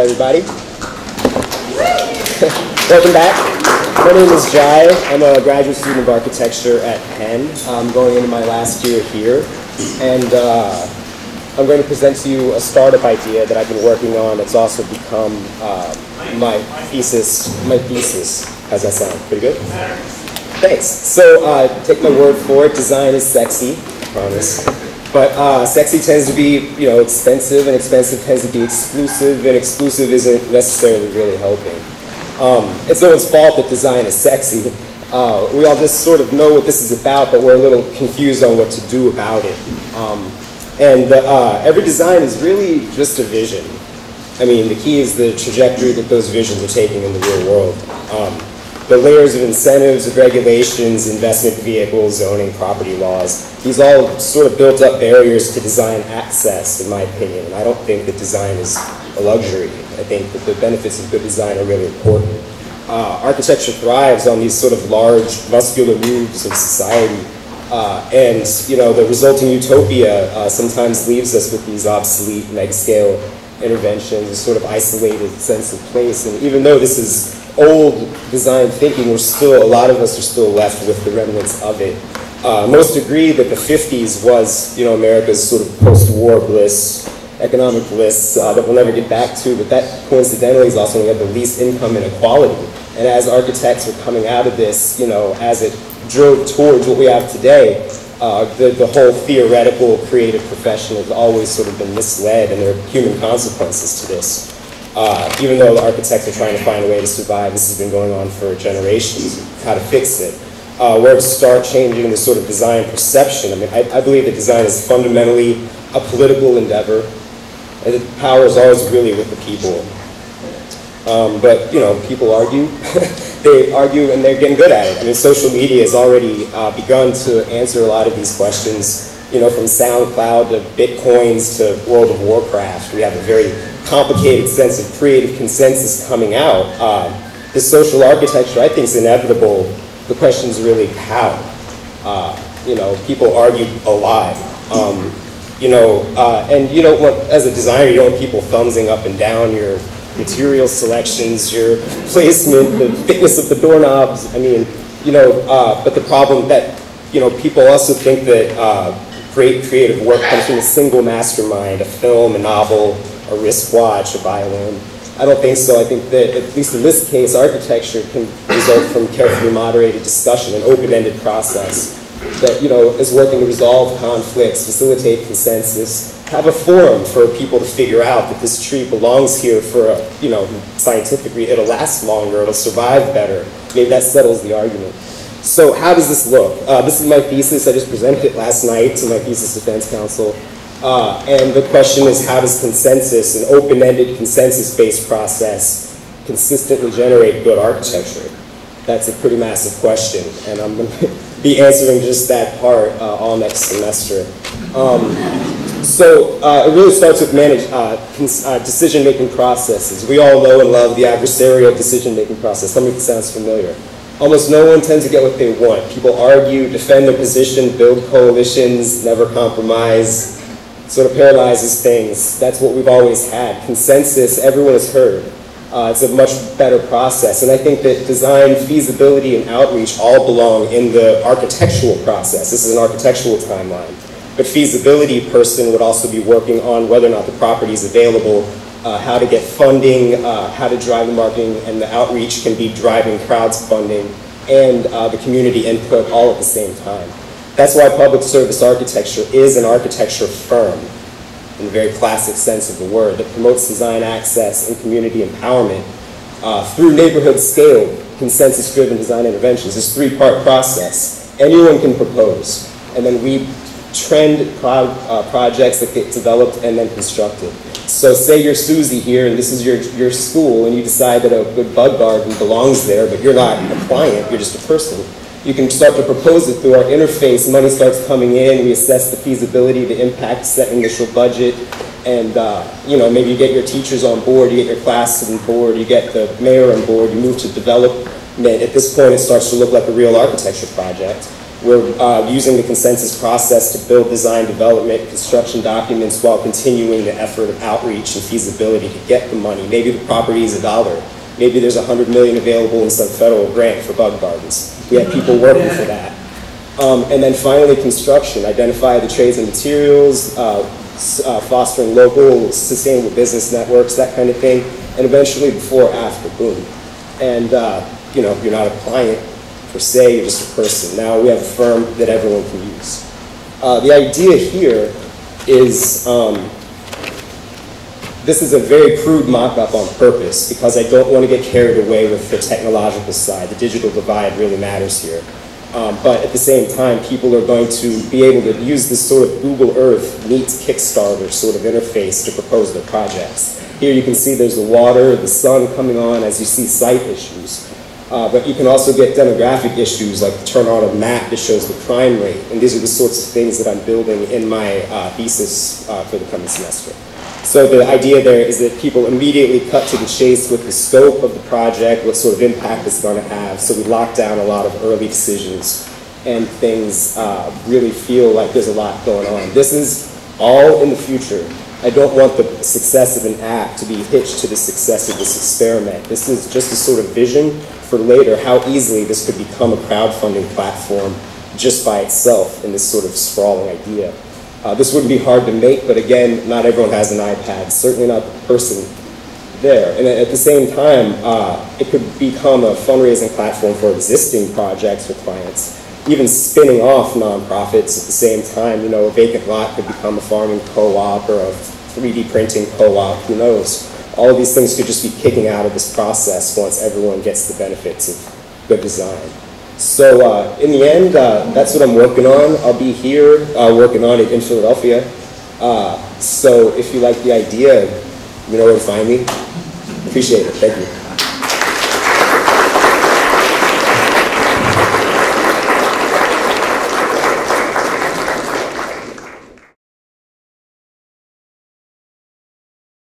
everybody. Welcome back. My name is Jai. I'm a graduate student of architecture at Penn. I'm going into my last year here, and I'm going to present to you a startup idea that I've been working on that's also become my thesis. How's that sound? Pretty good? Thanks. So take my word for it. Design is sexy, I promise. But sexy tends to be, expensive, and expensive tends to be exclusive, and exclusive isn't necessarily really helping. It's no one's fault that design is sexy. We all just sort of know what this is about, but we're a little confused on what to do about it. Every design is really just a vision. I mean, the key is the trajectory that those visions are taking in the real world. The layers of incentives, of regulations, investment vehicles, zoning, property laws, these all sort of built up barriers to design access, in my opinion. And I don't think that design is a luxury. I think that the benefits of good design are really important. Architecture thrives on these sort of large, muscular moves of society. The resulting utopia sometimes leaves us with these obsolete mega-scale interventions, a sort of isolated sense of place. And even though this is old design thinking, a lot of us are still left with the remnants of it. Most agree that the 50s was, America's sort of post-war bliss, economic bliss that we'll never get back to, but that coincidentally is also when we had the least income inequality. And as architects were coming out of this, as it drove towards what we have today, the whole theoretical creative profession has always sort of been misled, and there are human consequences to this. Even though the architects are trying to find a way to survive, this has been going on for generations. How to fix it. Where to start changing the sort of design perception. I mean, I believe that design is fundamentally a political endeavor, and the power is always really with the people. But people argue. They argue, and they're getting good at it. I mean, social media has already begun to answer a lot of these questions. From SoundCloud to Bitcoins to World of Warcraft, we have a very complicated sense of creative consensus coming out. This social architecture, I think, is inevitable. The question is really how. People argue a lot. And you don't want, as a designer, you don't want people thumbsing up and down your material selections, your placement, the thickness of the doorknobs. I mean, but the problem that, people also think that great creative work comes from a single mastermind, a film, a novel, a wristwatch, a violin. I don't think so. I think that, at least in this case, architecture can result from carefully moderated discussion, an open-ended process that, is working to resolve conflicts, facilitate consensus, have a forum for people to figure out that this tree belongs here for a, scientifically, it'll last longer, it'll survive better. Maybe that settles the argument. So how does this look? This is my thesis. I just presented it last night to my thesis defense counsel. And the question is, how does consensus, an open-ended consensus-based process, consistently generate good architecture? That's a pretty massive question, and I'm going to be answering just that part all next semester. It really starts with decision-making processes. We all know and love the adversarial decision-making process. Some of it sounds familiar. Almost no one tends to get what they want. People argue, defend their position, build coalitions, never compromise. Sort of paralyzes things. That's what we've always had. Consensus, everyone has heard. It's a much better process. And I think that design, feasibility, and outreach all belong in the architectural process. This is an architectural timeline. But feasibility person would also be working on whether or not the property is available, how to get funding, how to drive the marketing, and the outreach can be driving crowdfunding and the community input all at the same time. That's why public service architecture is an architecture firm, in the very classic sense of the word, that promotes design access and community empowerment through neighborhood scale, consensus-driven design interventions. This three-part process. Anyone can propose, and then we trend projects that get developed and then constructed. So say you're Susie here, and this is your school, and you decide that a good bug garden belongs there, but you're not a client, you're just a person. You can start to propose it through our interface. Money starts coming in. We assess the feasibility, the impact, set initial budget, and maybe you get your teachers on board, you get your class on board, you get the mayor on board, you move to development. At this point, it starts to look like a real architecture project. We're using the consensus process to build design, development, construction documents while continuing the effort of outreach and feasibility to get the money. Maybe the property is $1. Maybe there's $100 million available in some federal grant for bug gardens. We have people working for that. And then finally, construction. Identify the trades and materials, fostering local, sustainable business networks, that kind of thing. And eventually, before, after, boom. And you know, you're not a client per se, you're just a person. Now we have a firm that everyone can use. The idea here is, this is a very crude mock-up on purpose because I don't want to get carried away with the technological side. The digital divide really matters here. But at the same time, people are going to be able to use this sort of Google Earth meets Kickstarter sort of interface to propose their projects. Here you can see there's the water, the sun coming on as you see site issues. But you can also get demographic issues like turn on a map that shows the crime rate. And these are the sorts of things that I'm building in my thesis for the coming semester. So the idea there is that people immediately cut to the chase with the scope of the project, what sort of impact it's going to have. So we lock down a lot of early decisions and things really feel like there's a lot going on. This is all in the future. I don't want the success of an app to be hitched to the success of this experiment. This is just a sort of vision for later, how easily this could become a crowdfunding platform just by itself in this sort of sprawling idea. This wouldn't be hard to make, but again, not everyone has an iPad, certainly not the person there. And at the same time, it could become a fundraising platform for existing projects or clients, even spinning off nonprofits at the same time. You know, a vacant lot could become a farming co-op or a 3D printing co-op, who knows. All of these things could just be kicking out of this process once everyone gets the benefits of good design. So in the end, that's what I'm working on. I'll be here working on it in Philadelphia. So if you like the idea, you know where to find me. Appreciate it. Thank you.